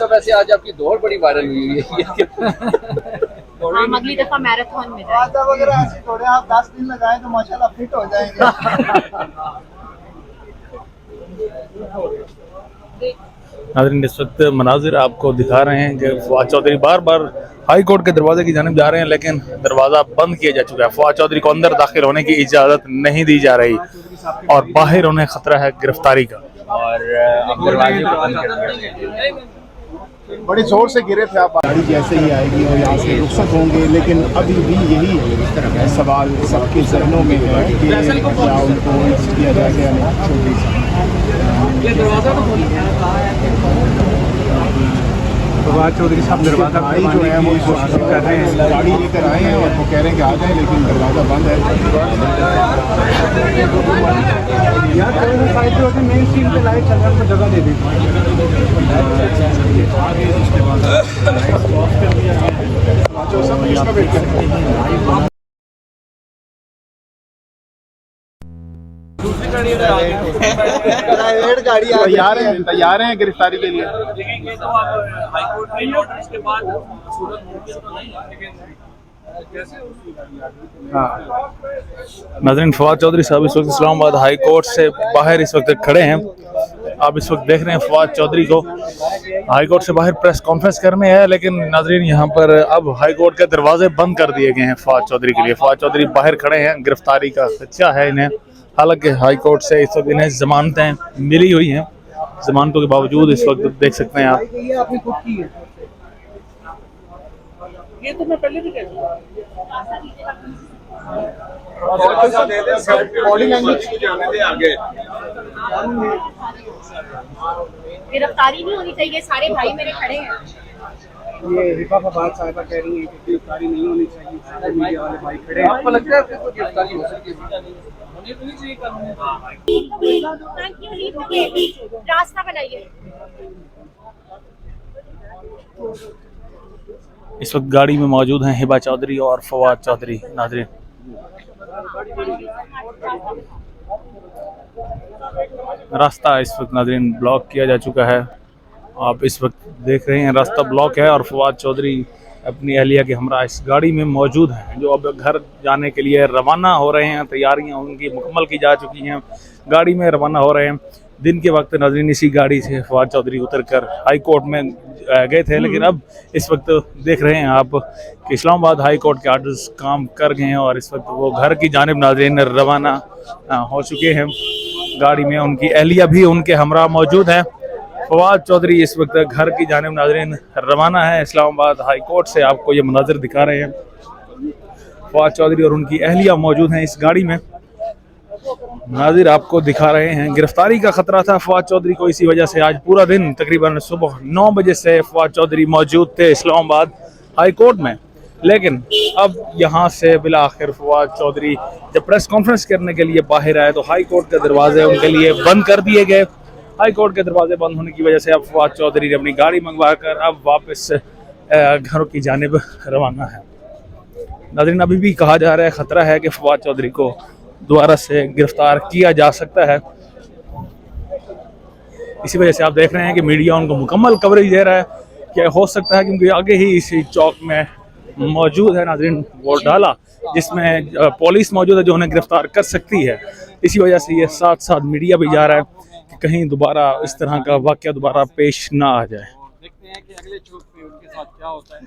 साहब वैसे आज आपकी दौड़ बड़ी वायरल हुई है। हम अगली दफा मैराथन में जाएं। आधा वगैरह ऐसे थोड़े आप 10 दिन लगाए तो माशाल्लाह फिट हो जाएंगे। नाज़रीन इस वक्त मनाजिर आपको दिखा रहे हैं कि फवाद चौधरी बार बार हाई कोर्ट के दरवाजे की जानिब जा रहे हैं, लेकिन दरवाज़ा बंद किया जा चुका है। फवाद चौधरी को अंदर दाखिल होने की इजाज़त नहीं दी जा रही और बाहर उन्हें खतरा है गिरफ्तारी का। और अब दरवाजे को बंद कर दिया। बड़ी जोर से गिरे थे आप। गाड़ी जैसे ही आएगी और यहाँ से रुखसत होंगे, लेकिन अभी भी यही सवाल सबके जहनों में है कि क्या उनको किया जाएगा या नहीं। फवाद चौधरी साहब दरवाजा भाई जो है वो कोशिश कर रहे हैं, गाड़ी लेकर आए हैं और वो कह रहे हैं कि आ जाए, लेकिन दरवाज़ा बंद है। मेन स्ट्रीम पे लाइट चल रहा है, जगह दे दी। प्राइवेट गाड़ी तैयार हैं गिरफ्तारी के लिए। नाज़रीन फवाद चौधरी साहब इस वक्त इस्लामाबाद हाई कोर्ट से बाहर इस वक्त खड़े हैं। आप इस वक्त देख रहे हैं फवाद चौधरी को हाई कोर्ट से बाहर प्रेस कॉन्फ्रेंस करने है, लेकिन नाज़रीन यहाँ पर अब हाई कोर्ट के दरवाजे बंद कर दिए गए हैं फवाद चौधरी के लिए। फवाद चौधरी बाहर खड़े हैं, गिरफ्तारी का खदशा है इन्हें। हालांकि हाई कोर्ट से इस वक्त इन्हें जमानतें मिली हुई हैं, जमानतों के बावजूद इस वक्त देख सकते हैं आप। ये तो मैं पहले भी कह चुका। गिरफ्तारी नहीं होनी चाहिए, सारे भाई मेरे खड़े हैं। ये रिफाफाबाद साहिबा कह रही है कि गिरफ्तारी नहीं होनी चाहिए, सारे मीडिया वाले भाई खड़े हैं। आपको लगता है कि कोई गिरफ्तारी हो सकती है? रास्ता बनाइए। इस वक्त गाड़ी में मौजूद हैं हिबा चौधरी और फवाद चौधरी। नाज़रीन रास्ता इस वक्त नाज़रीन ब्लॉक किया जा चुका है। आप इस वक्त देख रहे हैं रास्ता ब्लॉक है और फवाद चौधरी अपनी अहलिया के हमरा इस गाड़ी में मौजूद हैं, जो अब घर जाने के लिए रवाना हो रहे हैं। तैयारियां उनकी मुकम्मल की जा चुकी हैं, गाड़ी में रवाना हो रहे हैं। दिन के वक्त नाज़रीन इसी गाड़ी से फवाद चौधरी उतरकर हाई कोर्ट में गए थे, लेकिन अब इस वक्त देख रहे हैं आप कि इस्लामाबाद हाई कोर्ट के आर्डर्स काम कर गए हैं और इस वक्त वो घर की जानिब नाज़रीन रवाना हो चुके हैं। गाड़ी में उनकी अहलिया भी उनके हमरा मौजूद हैं। फवाद चौधरी इस वक्त घर की जानिब नाज़रीन रवाना है इस्लामाबाद हाई कोर्ट से। आपको ये मनाज़िर दिखा रहे हैं, फवाद चौधरी और उनकी अहलिया मौजूद हैं इस गाड़ी में। नाज़िर आपको दिखा रहे हैं गिरफ्तारी का खतरा था फवाद चौधरी को, इसी वजह से आज पूरा दिन तकरीबन सुबह 9 बजे से फवाद चौधरी मौजूद थे इस्लामाबाद हाई कोर्ट में। लेकिन अब यहाँ से बिला आखिर फवाद चौधरी जब प्रेस कॉन्फ्रेंस करने के लिए बाहर आए तो हाई कोर्ट के दरवाजे उनके लिए बंद कर दिए गए। हाई कोर्ट के दरवाजे बंद होने की वजह से अब फवाद चौधरी ने अपनी गाड़ी मंगवा कर अब वापस घरों की जानिब रवाना है। नाज़रीन अभी भी कहा जा रहा है खतरा है कि फवाद चौधरी को दोबारा से गिरफ्तार किया जा सकता है। इसी वजह से आप देख रहे हैं कि मीडिया उनको मुकम्मल कवरेज दे रहा है कि हो सकता है क्योंकि आगे ही इसी चौक में मौजूद है नाज़रीन वो डाला जिसमें पुलिस मौजूद है जो उन्हें गिरफ्तार कर सकती है। इसी वजह से ये साथ साथ मीडिया भी जा रहा है कि कहीं दोबारा इस तरह का वाक़या दोबारा पेश ना आ जाए। देखते हैं कि अगले चौक पे उनके साथ क्या होता है।